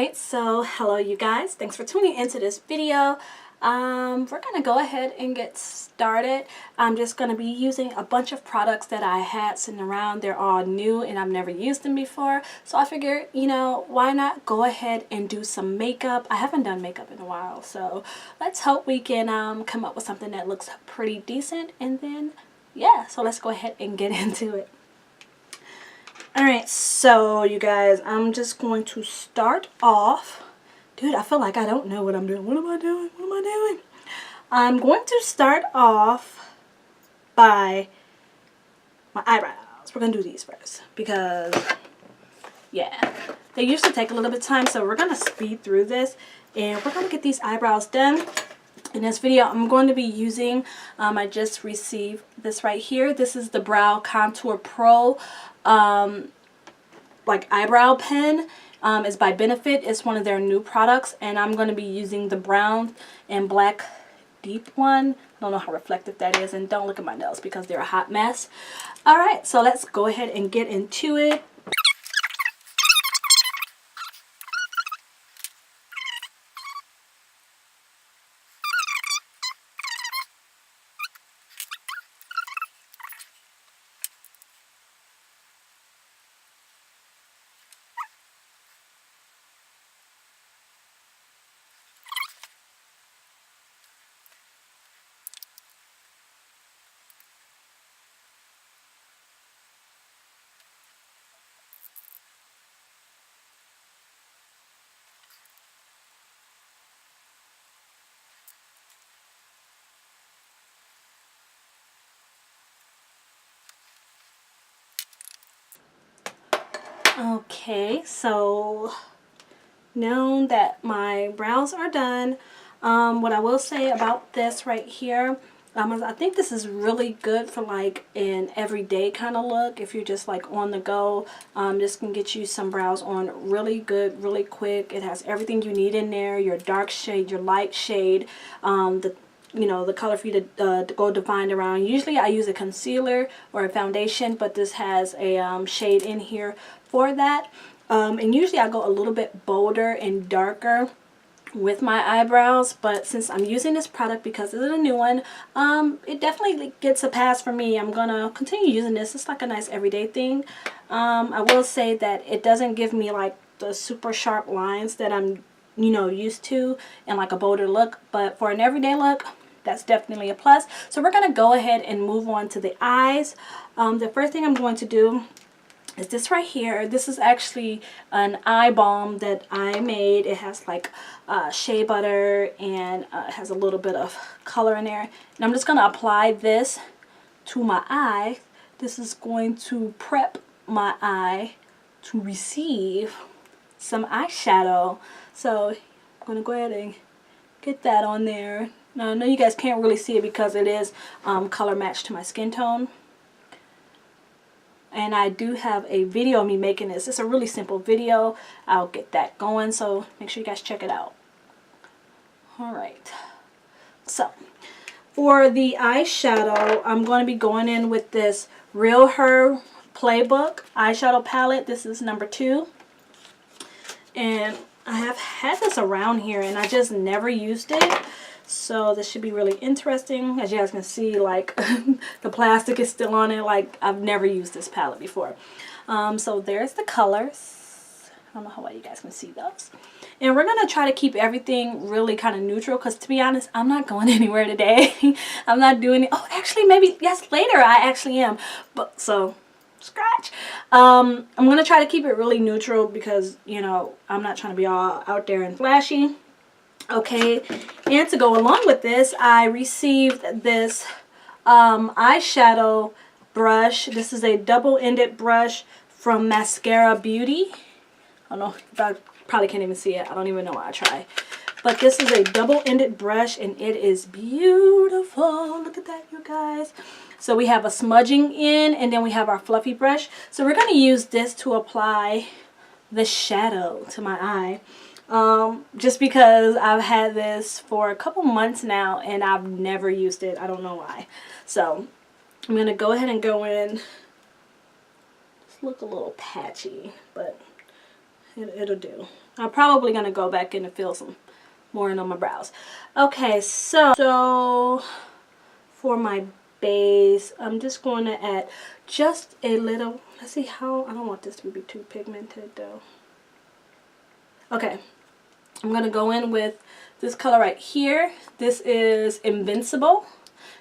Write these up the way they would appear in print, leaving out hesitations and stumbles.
Alright, so hello you guys. Thanks for tuning into this video. We're going to go ahead and get started. I'm just going to be using a bunch of products that I had sitting around. They're all new and I've never used them before. So I figured, you know, why not go ahead and do some makeup. I haven't done makeup in a while, so let's hope we can come up with something that looks pretty decent. And then, yeah, so let's go ahead and get into it. Alright, so you guys, I'm just going to start off. Dude, I feel like I don't know what I'm doing. What am I doing? What am I doing? I'm going to start off by my eyebrows. We're going to do these first because, yeah, they usually take a little bit of time. So we're going to speed through this and we're going to get these eyebrows done. In this video, I'm going to be using, I just received this right here. This is the Brow Contour Pro like eyebrow pen. It's by Benefit. It's one of their new products, and I'm going to be using the brown and black deep one. I don't know how reflective that is, and don't look at my nails because they're a hot mess. Alright, so let's go ahead and get into it. Okay, so now that my brows are done, what I will say about this right here, I think this is really good for like an everyday kind of look. If you're just like on the go, this can get you some brows on really good, really quick. It has everything you need in there, your dark shade, your light shade, the color for you to go defined around. Usually I use a concealer or a foundation, but this has a shade in here for that. And usually I go a little bit bolder and darker with my eyebrows, but since I'm using this product because it's a new one, it definitely gets a pass for me. I'm gonna continue using this. It's like a nice everyday thing. I will say that it doesn't give me like the super sharp lines that I'm used to and like a bolder look, but for an everyday look, that's definitely a plus. So we're gonna go ahead and move on to the eyes. The first thing I'm going to do is this right here. This is actually an eye balm that I made. It has like shea butter and it has a little bit of color in there. And I'm just going to apply this to my eye. This is going to prep my eye to receive some eyeshadow. So I'm going to go ahead and get that on there. Now I know you guys can't really see it because it is color matched to my skin tone. And I do have a video of me making this. It's a really simple video. I'll get that going, so make sure you guys check it out. Alright. So, for the eyeshadow, I'm going to be going in with this REALHER Playbook eyeshadow palette. This is number 2. And I have had this around here and I just never used it. So this should be really interesting. As you guys can see, like the plastic is still on it. Like I've never used this palette before. So there's the colors. I don't know how well you guys can see those. And we're going to try to keep everything really kind of neutral because to be honest, I'm not going anywhere today. I'm not doing it. Oh, actually maybe, yes, later I actually am. But so, scratch. I'm going to try to keep it really neutral because, I'm not trying to be all out there and flashy. Okay, and to go along with this, I received this eyeshadow brush. This is a double-ended brush from Mascara Beauty. I don't know, I probably can't even see it. I don't even know why I try. But this is a double-ended brush, and it is beautiful. Look at that, you guys. So we have a smudging in, and then we have our fluffy brush. So we're going to use this to apply the shadow to my eye. Just because I've had this for a couple months now and I've never used it. I don't know why. So I'm going to go ahead and go in. Just look a little patchy, but it'll do. I'm probably going to go back in and fill some more in on my brows. Okay, so for my base, I'm just going to add just a little, let's see how, I don't want this to be too pigmented though. Okay, I'm going to go in with this color right here. This is Invincible.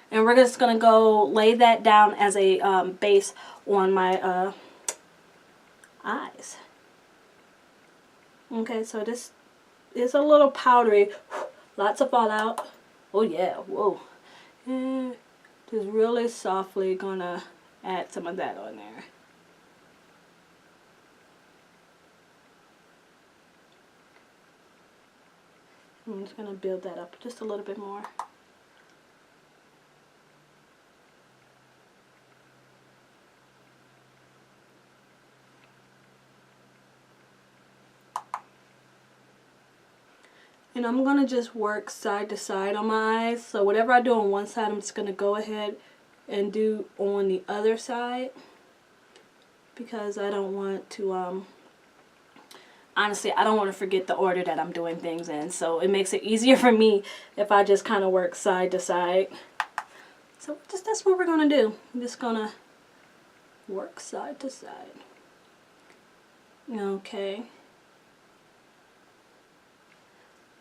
And we're just going to go lay that down as a base on my eyes. Okay, so this is a little powdery. Lots of fallout. Oh yeah, whoa. And just really softly going to add some of that on there. I'm just going to build that up just a little bit more. And I'm going to just work side to side on my eyes. So whatever I do on one side, I'm just going to go ahead and do on the other side. Because I don't want to, honestly, I don't want to forget the order that I'm doing things in. So it makes it easier for me if I just kind of work side to side. So that's what we're going to do. I'm just going to work side to side. Okay.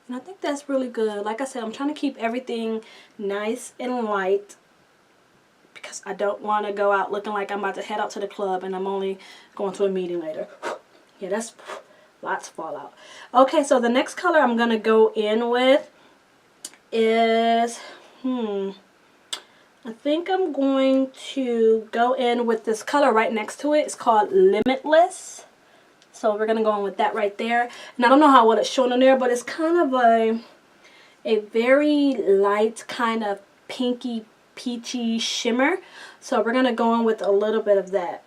And I think that's really good. Like I said, I'm trying to keep everything nice and light because I don't want to go out looking like I'm about to head out to the club and I'm only going to a meeting later. Yeah, that's lots of fallout. Okay, so the next color I'm going to go in with is, I think I'm going to go in with this color right next to it. It's called Limitless. So we're going to go in with that right there. And I don't know what it's showing on there, but it's kind of a very light kind of pinky peachy shimmer. So we're going to go in with a little bit of that.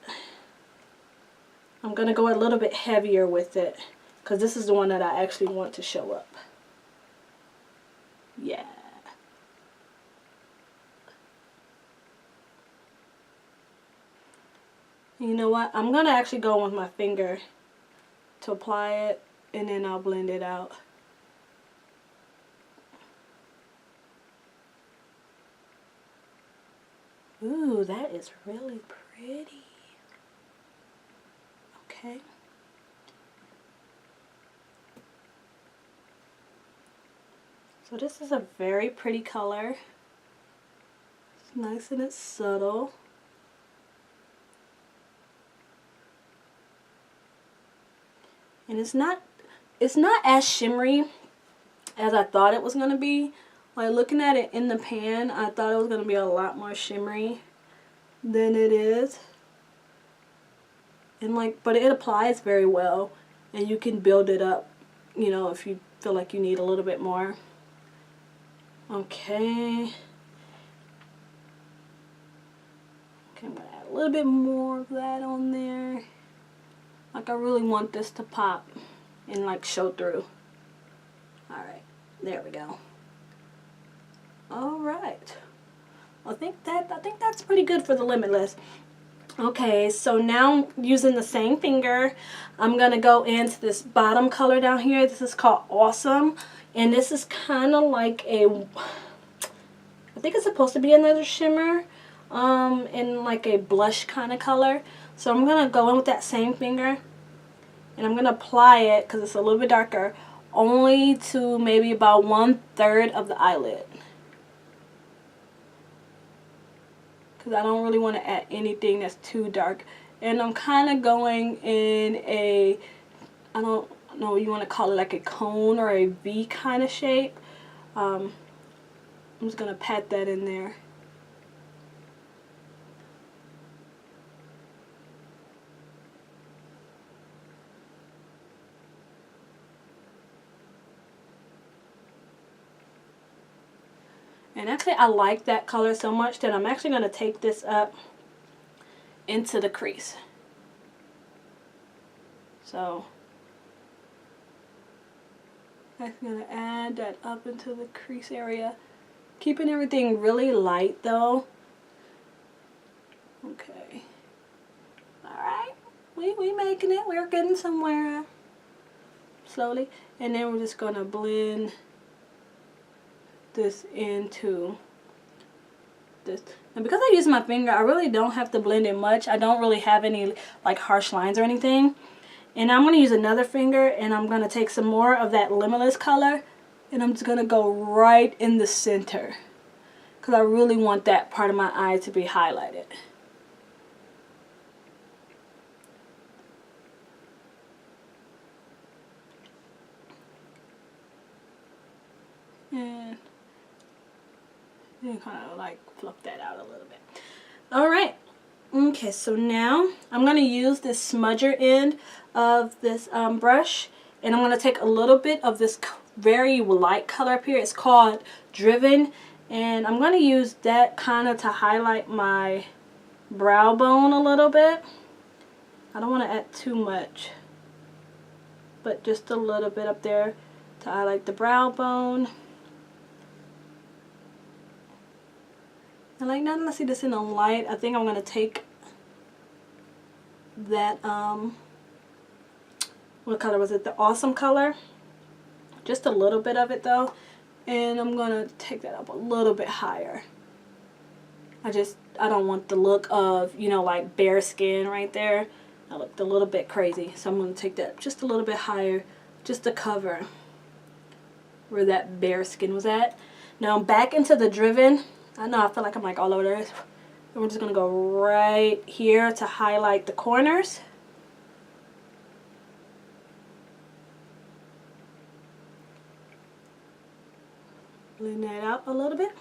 I'm going to go a little bit heavier with it because this is the one that I actually want to show up. Yeah. You know what? I'm going to actually go with my finger to apply it, and then I'll blend it out. Ooh, that is really pretty. Okay. So this is a very pretty color. It's nice and it's subtle. And it's not as shimmery as I thought it was going to be. Like looking at it in the pan, I thought it was going to be a lot more shimmery than it is. And but it applies very well, and you can build it up, you know, if you feel like you need a little bit more. Okay. Okay, I'm going to add a little bit more of that on there. Like I really want this to pop and like show through. Alright, there we go. Alright. I think that's pretty good for the Limitless. Okay, so now using the same finger, I'm going to go into this bottom color down here. This is called Awesome. And this is kind of like I think it's supposed to be another shimmer in like a blush kind of color. So I'm going to go in with that same finger, and I'm going to apply it, because it's a little bit darker, only to maybe about 1/3 of the eyelid. Because I don't really want to add anything that's too dark. And I'm kind of going in a, I don't know what you want to call it, like a cone or a V kind of shape. I'm just going to pat that in there. And actually I like that color so much that I'm actually going to take this up into the crease. So I'm going to add that up into the crease area. Keeping everything really light though. Okay. Alright. We making it. We're getting somewhere. slowly, and then we're just going to blend this into this. And because I use my finger, I really don't have to blend it much. I don't really have any like harsh lines or anything. And I'm going to use another finger, and I'm going to take some more of that Limitless color, and I'm just going to go right in the center, because I really want that part of my eye to be highlighted. And then kind of like fluff that out a little bit. Alright. Okay, so now I'm going to use this smudger end of this brush, and I'm going to take a little bit of this very light color up here. It's called Driven, and I'm going to use that kind of to highlight my brow bone a little bit. I don't want to add too much, but just a little bit up there to highlight the brow bone. And like now that I see this in the light, I think I'm going to take that, what color was it? The Awesome color. Just a little bit of it though. And I'm going to take that up a little bit higher. I don't want the look of, you know, like bare skin right there. That looked a little bit crazy. So I'm going to take that just a little bit higher, just to cover where that bare skin was at. Now back into the Driven. I know I feel like I'm like all over there. And we're just going to go right here to highlight the corners. Blend that out a little bit.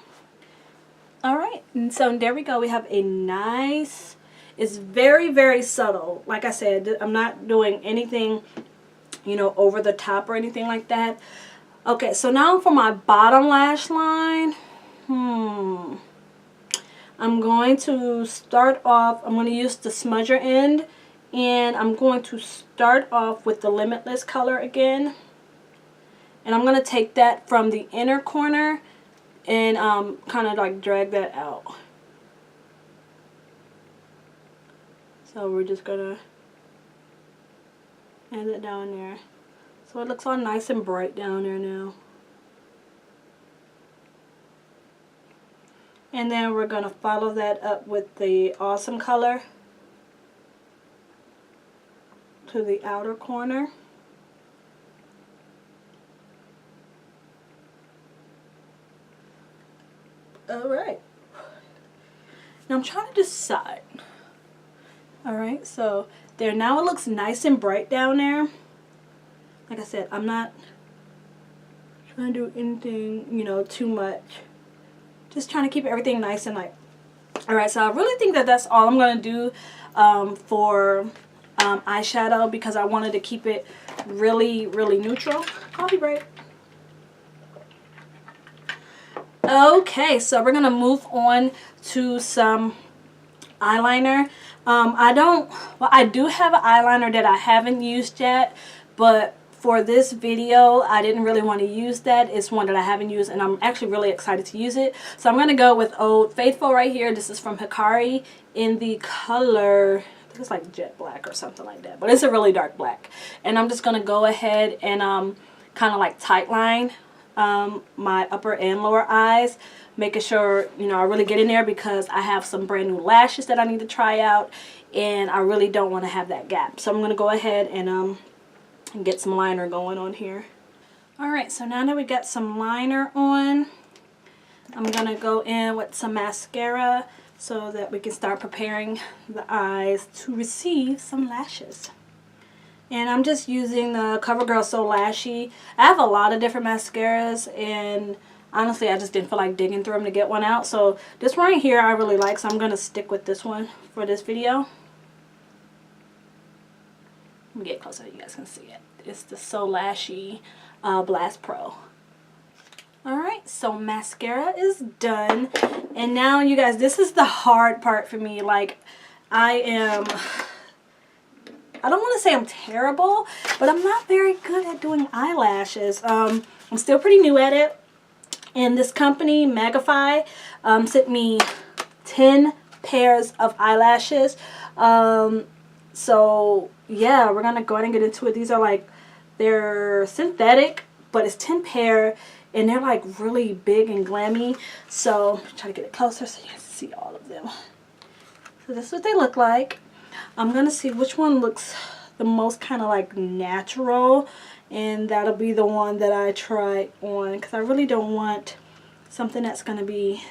Alright, and so there we go. We have a nice, it's very, very subtle. Like I said, I'm not doing anything, you know, over the top or anything like that. Okay, so now for my bottom lash line. I'm going to start off, I'm going to use the smudger end, and I'm going to start off with the Limitless color again. And I'm going to take that from the inner corner and kind of like drag that out. So we're just going to add it down there. So it looks all nice and bright down there now. And then we're going to follow that up with the Awesome color to the outer corner. Alright. Now I'm trying to decide. Alright, so there, now it looks nice and bright down there. Like I said, I'm not trying to do anything, you know, too much. Just trying to keep everything nice and light. Alright, so I really think that that's all I'm going to do for eyeshadow, because I wanted to keep it really, really neutral. Coffee break. Okay, so we're going to move on to some eyeliner. I do have an eyeliner that I haven't used yet, but for this video, I didn't really want to use that. It's one that I haven't used, and I'm actually really excited to use it. So I'm going to go with Old Faithful right here. This is from Hikari in the color, I think it's like jet black or something like that. But it's a really dark black. And I'm just going to go ahead and kind of like tight line my upper and lower eyes. Making sure, you know, I really get in there, because I have some brand new lashes that I need to try out. And I really don't want to have that gap. So I'm going to go ahead and get some liner going on here. Alright, so now that we got some liner on, I'm going to go in with some mascara so that we can start preparing the eyes to receive some lashes. And I'm just using the Covergirl So LASHY. I have a lot of different mascaras, and honestly I just didn't feel like digging through them to get one out. So this one right here I really like, so I'm going to stick with this one for this video. Let me get closer so you guys can see it. It's the So LASHY blastPRO. Alright, so mascara is done. And now, you guys, this is the hard part for me. Like, I don't want to say I'm terrible, but I'm not very good at doing eyelashes. I'm still pretty new at it. And this company, MAGEFY, sent me 10 pairs of eyelashes. So yeah, we're gonna go ahead and get into it. These are like, They're synthetic, but it's 10 pair, and they're like really big and glammy. So try to get it closer so you guys see all of them. So this is what they look like. I'm gonna see which one looks the most kind of like natural, and that'll be the one that I try on, because I really don't want something that's gonna be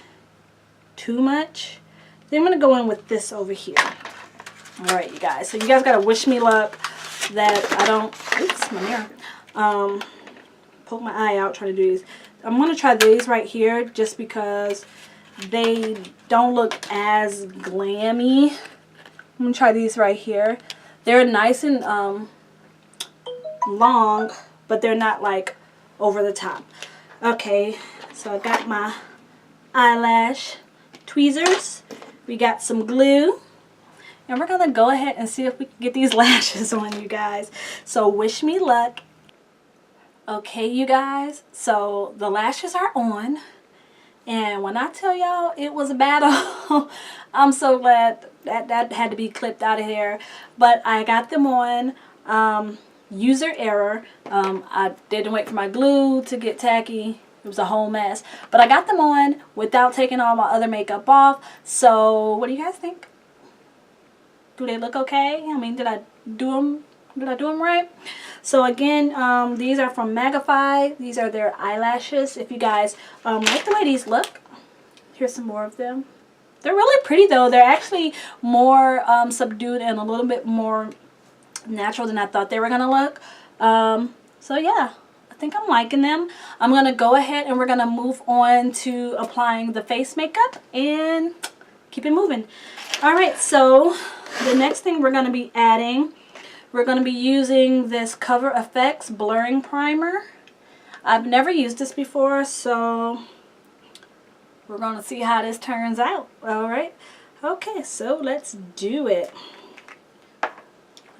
too much. Then I'm gonna go in with this over here. All right, you guys, so you guys gotta wish me luck that I don't, oops, my mirror, poke my eye out trying to do these. I'm gonna try these right here just because they don't look as glammy. I'm gonna try these right here. They're nice and long, but they're not like over the top. Okay, so I got my eyelash tweezers. We got some glue. And we're gonna go ahead and see if we can get these lashes on, you guys. So wish me luck. Okay, you guys, so the lashes are on. And when I tell y'all it was a battle, I'm so glad that had to be clipped out of here. But I got them on. User error. I didn't wait for my glue to get tacky. It was a whole mess. But I got them on without taking all my other makeup off. So what do you guys think? Do they look okay? I mean, did I do them right? So again, these are from MAGEFY. These are their eyelashes. If you guys like the way these look, here's some more of them. They're really pretty though. They're actually more subdued and a little bit more natural than I thought they were gonna look. So yeah, I think I'm liking them. I'm gonna go ahead and we're gonna move on to applying the face makeup and keep it moving. All right, so the next thing we're gonna be adding, we're going to be using this Cover FX blurring primer. I've never used this before, so we're going to see how this turns out. All right. Okay, so let's do it.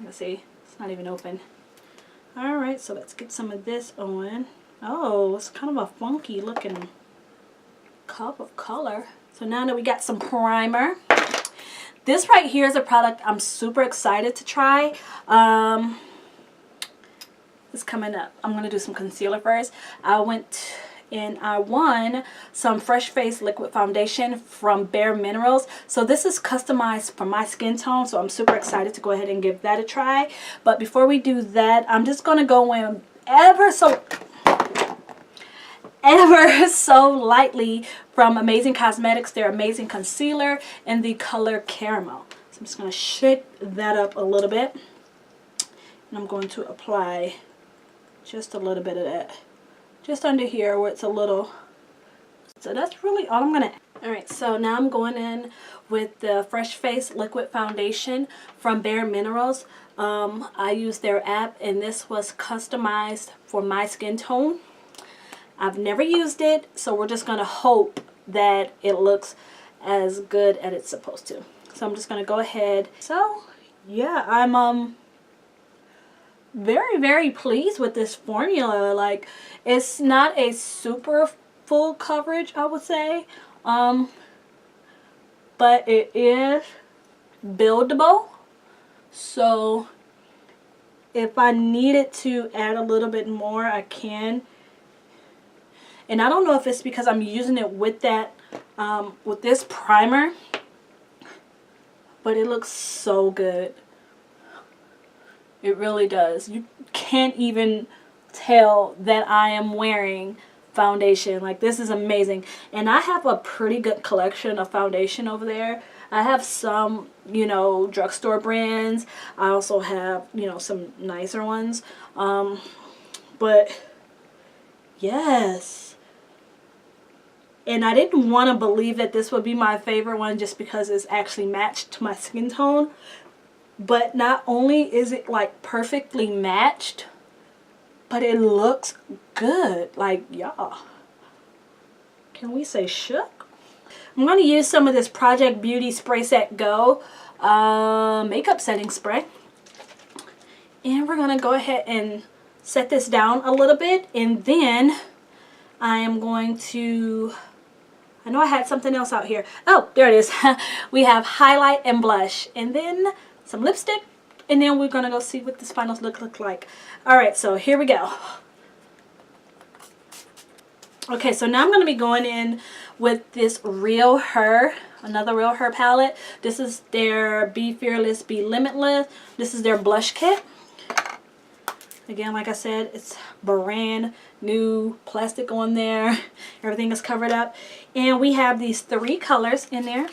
Let's see. It's not even open. All right, so let's get some of this on. Oh, it's kind of a funky looking cup of color. So now that we got some primer, this right here is a product I'm super excited to try. It's coming up. I'm going to do some concealer first. I went and I won some Fresh Face Liquid Foundation from Bare Minerals. So this is customized for my skin tone. So I'm super excited to go ahead and give that a try. But before we do that, I'm just going to go in ever so lightly from Amazing Cosmetics, their amazing concealer in the color Caramel. So I'm just going to shake that up a little bit, and I'm going to apply just a little bit of that just under here where it's a little. So that's really all I'm going to. Alright, so now I'm going in with the Fresh Face Liquid Foundation from Bare Minerals. I used their app, and this was customized for my skin tone. I've never used it, so we're just going to hope that it looks as good as it's supposed to. So I'm just going to go ahead. So yeah, I'm very, very pleased with this formula. Like, it's not a super full coverage, I would say, but it is buildable. So if I needed to add a little bit more, I can. And I don't know if it's because I'm using it with that, with this primer, but it looks so good. It really does. You can't even tell that I am wearing foundation. Like, this is amazing. And I have a pretty good collection of foundation over there. I have some, you know, drugstore brands. I also have, you know, some nicer ones. But yes. And I didn't want to believe that this would be my favorite one just because it's actually matched to my skin tone. But not only is it like perfectly matched, but it looks good. Like, y'all, can we say shook? I'm going to use some of this Project Beauty Spray Set Go makeup setting spray. And we're going to go ahead and set this down a little bit. And then I am going to... I know I had something else out here. Oh, there it is. We have highlight and blush. And then some lipstick. and then we're going to go see what this final look like. Alright, so here we go. Okay, so now I'm going to be going in with this Real Her, another Real Her palette. This is their Be Fearless, Be Limitless. This is their blush kit. Again, like I said, it's brand new, plastic on there. Everything is covered up. And we have these 3 colors in there.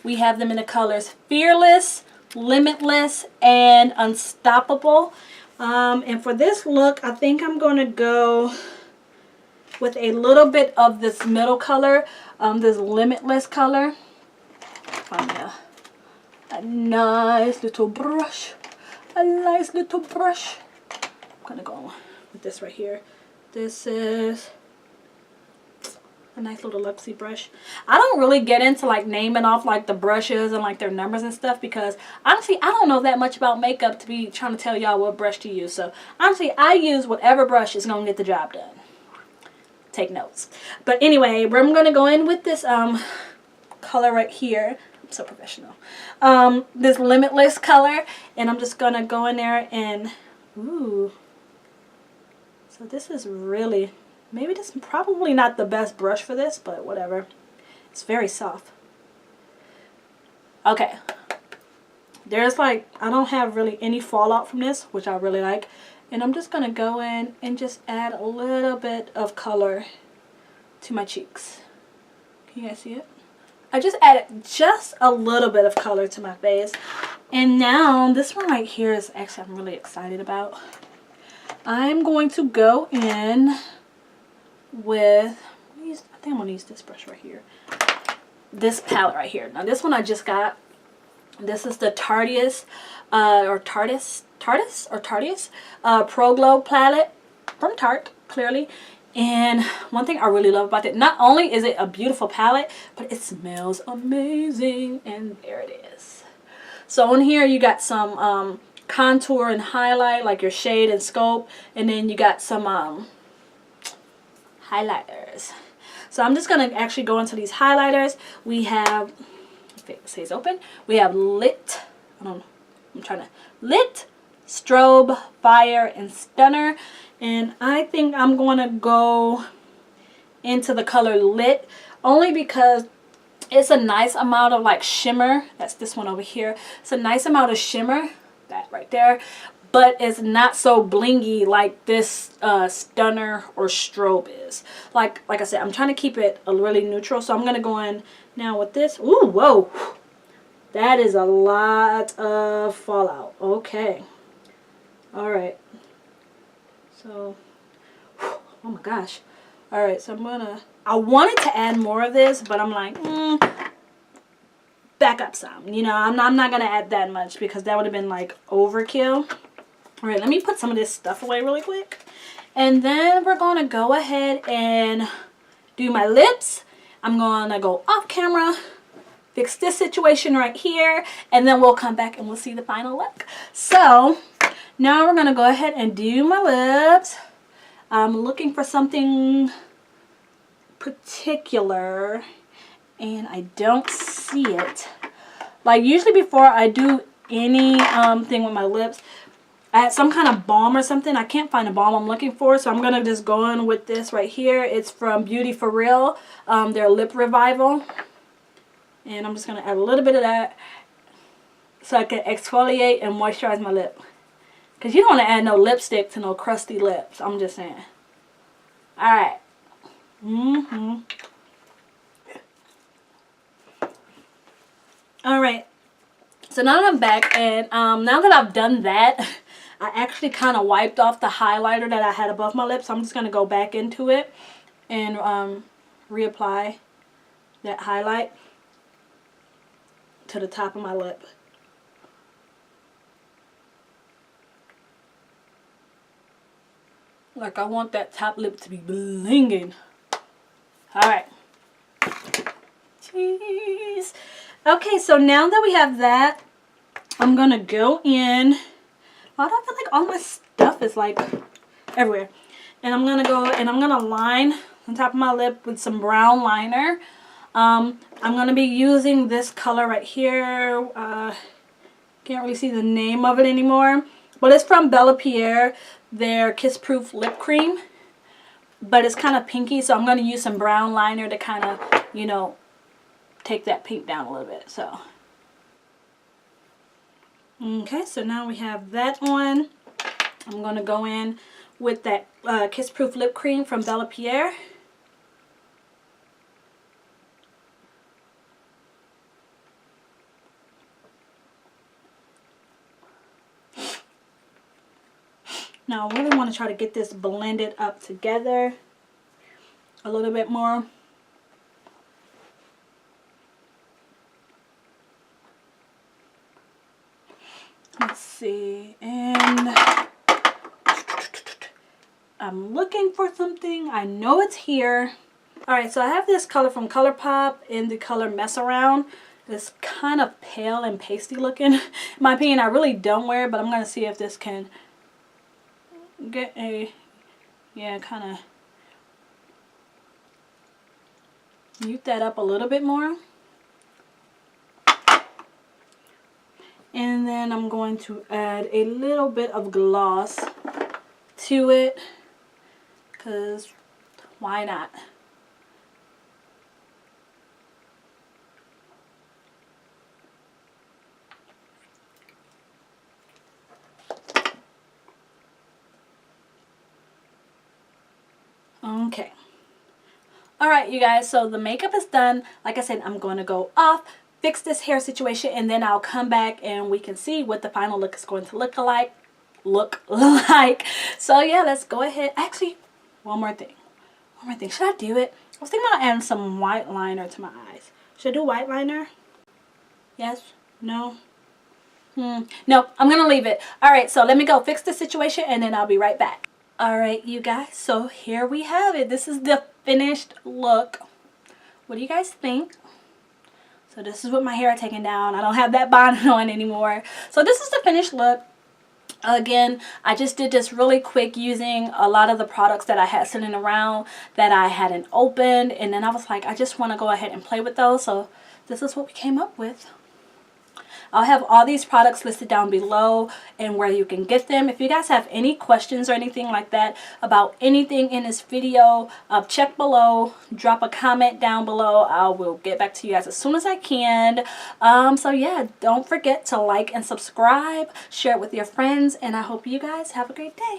We have them in the colors Fearless, Limitless, and Unstoppable. And for this look, I think I'm going to go with a little bit of this middle color, this Limitless color. Find me a nice little brush. A nice little brush. I'm going to go with this right here. This is a nice little Luxie brush. I don't really get into like naming off like the brushes and like their numbers and stuff, because honestly I don't know that much about makeup to be trying to tell y'all what brush to use. So honestly I use whatever brush is going to get the job done. Take notes. But anyway, I'm going to go in with this color right here. I'm so professional. This Limitless color, and I'm just going to go in there and ooh. So this is really, maybe this is probably not the best brush for this, but whatever. It's very soft. Okay. There's like, I don't have really any fallout from this, which I really like. And I'm just going to go in and just add a little bit of color to my cheeks. Can you guys see it? I just added just a little bit of color to my face. And now this one right here is actually I'm really excited about. I'm going to go in with, I think I'm going to use this brush right here. This palette right here. Now this one I just got. This is the Tardis Pro Glow palette from Tarte, clearly. And one thing I really love about it, not only is it a beautiful palette, but it smells amazing. And there it is. So on here you got some contour and highlight, like your shade and scope, and then you got some highlighters. So I'm just going to actually go into these highlighters. We have, if it stays open, we have Lit, Lit, Strobe, Fire, and Stunner. And I think I'm going to go into the color Lit, only because it's a nice amount of like shimmer. That's this one over here. It's a nice amount of shimmer, that right there, but it's not so blingy like this Stunner or Strobe is. Like I said, I'm trying to keep it a really neutral, so I'm going to go in now with this. Ooh, whoa. That is a lot of fallout. Okay. Alright. So, oh my gosh. Alright, so I'm gonna, I wanted to add more of this, but I'm like, back up some. You know, I'm not gonna add that much because that would have been like overkill. Alright, let me put some of this stuff away really quick. And then we're gonna go ahead and do my lips. I'm gonna go off camera, fix this situation right here, and then we'll come back and we'll see the final look. So now we're gonna go ahead and do my lips. I'm looking for something particular and I don't see it. Like usually before I do any thing with my lips, I had some kind of balm or something. I can't find a balm I'm looking for, so I'm gonna just go in with this right here. It's from Beauty For Real, their Lip Revival. And I'm just going to add a little bit of that so I can exfoliate and moisturize my lip. Because you don't want to add no lipstick to no crusty lips. I'm just saying. Alright. Alright. So now that I'm back, and now that I've done that, I actually kind of wiped off the highlighter that I had above my lips. So I'm just going to go back into it and reapply that highlight to the top of my lip. Like I want that top lip to be blinging. Alright. Jeez. Okay, so now that we have that, I'm gonna go in. Why do I feel like all my stuff is like everywhere? And I'm gonna go and I'm gonna line on top of my lip with some brown liner. I'm going to be using this color right here. Can't really see the name of it anymore. But it's from Bella Pierre, their Kiss Proof Lip Cream. But it's kind of pinky, so I'm going to use some brown liner to kind of, you know, take that pink down a little bit. So, okay, so now we have that on. I'm going to go in with that Kiss Proof Lip Cream from Bella Pierre. Now I really want to try to get this blended up together a little bit more. Let's see, and I'm looking for something. I know it's here. Alright, so I have this color from ColourPop in the color Mess Around. It's kind of pale and pasty looking. In my opinion, I really don't wear it, but I'm going to see if this can get a, yeah, kind of mute that up a little bit more. And then I'm going to add a little bit of gloss to it, because why not? Okay. Alright, you guys, so the makeup is done. Like I said, I'm going to go off, fix this hair situation, and then I'll come back and we can see what the final look is going to look like. So yeah, let's go ahead. Actually, one more thing. Should I do it? I was thinking about adding some white liner to my eyes. Should I do white liner? Yes? No? Nope, I'm going to leave it. Alright, so let me go fix the situation and then I'll be right back. Alright, you guys, so here we have it. This is the finished look. What do you guys think? So this is with my hair taken down. I don't have that bonnet on anymore. So this is the finished look. Again, I just did this really quick using a lot of the products that I had sitting around that I hadn't opened. And then I was like, I just want to go ahead and play with those. So this is what we came up with. I'll have all these products listed down below and where you can get them. If you guys have any questions or anything like that about anything in this video, check below, drop a comment down below. I will get back to you guys as soon as I can. So yeah, don't forget to like and subscribe, share it with your friends, and I hope you guys have a great day.